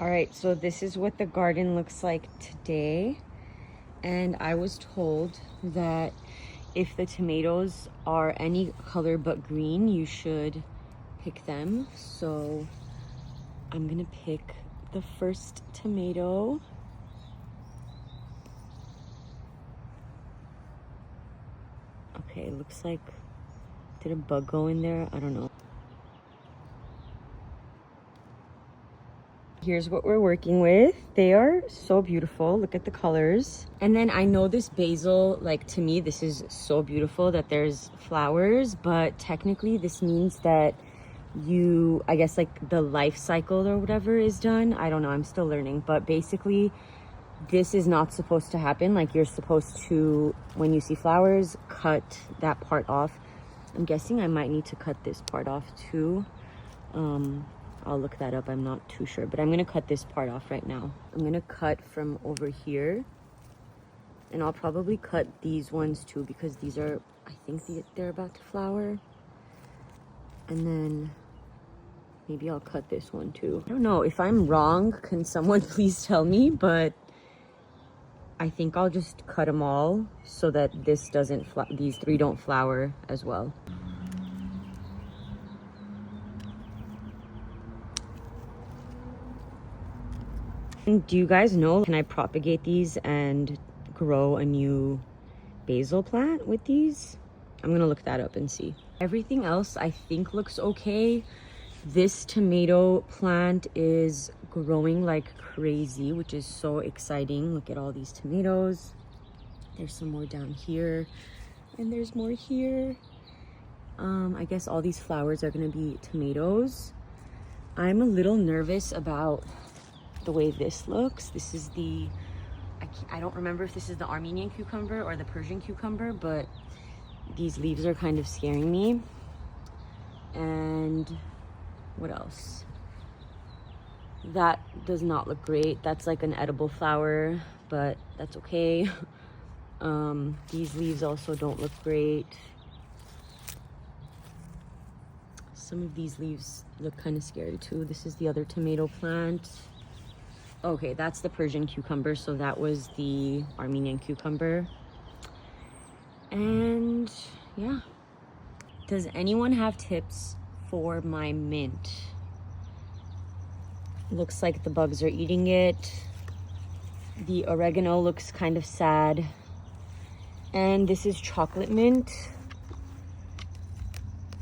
All right, so this is what the garden looks like today. And I was told that if the tomatoes are any color but green, you should pick them. So I'm gonna pick the first tomato. Okay, it looks like, did a bug go in there? I don't know. Here's what we're working with. They are so beautiful. Look at the colors. And then I know this basil, like, to me, this is so beautiful that there's flowers, but technically this means that I guess like the life cycle or whatever is done. I don't know, I'm still learning, but basically this is not supposed to happen. Like, you're supposed to, when you see flowers, cut that part off. I'm guessing I might need to cut this part off too. I'll look that up, I'm not too sure, but I'm gonna cut this part off right now. I'm gonna cut from over here, and I'll probably cut these ones too, because these are, I think they're about to flower. And then maybe I'll cut this one too. I don't know, if I'm wrong, can someone please tell me? But I think I'll just cut them all so that this doesn't, these three don't flower as well. Do you guys know, can I propagate these and grow a new basil plant with these? I'm gonna look that up and see. Everything else I think looks okay. This tomato plant is growing like crazy, which is so exciting. Look at all these tomatoes. There's some more down here, and there's more here. I guess all these flowers are gonna be tomatoes. I'm a little nervous about the way this looks. This is the, I don't remember if this is the Armenian cucumber or the Persian cucumber, but these leaves are kind of scaring me. And what else? That does not look great. That's like an edible flower, but that's okay. These leaves also don't look great. Some of these leaves look kind of scary too. This is the other tomato plant. Okay, that's the Persian cucumber, so that was the Armenian cucumber. And yeah. Does anyone have tips for my mint? Looks like the bugs are eating it. The oregano looks kind of sad. And this is chocolate mint,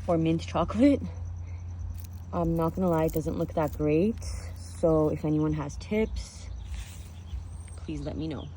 or mint chocolate. I'm not gonna lie, it doesn't look that great. So if anyone has tips, please let me know.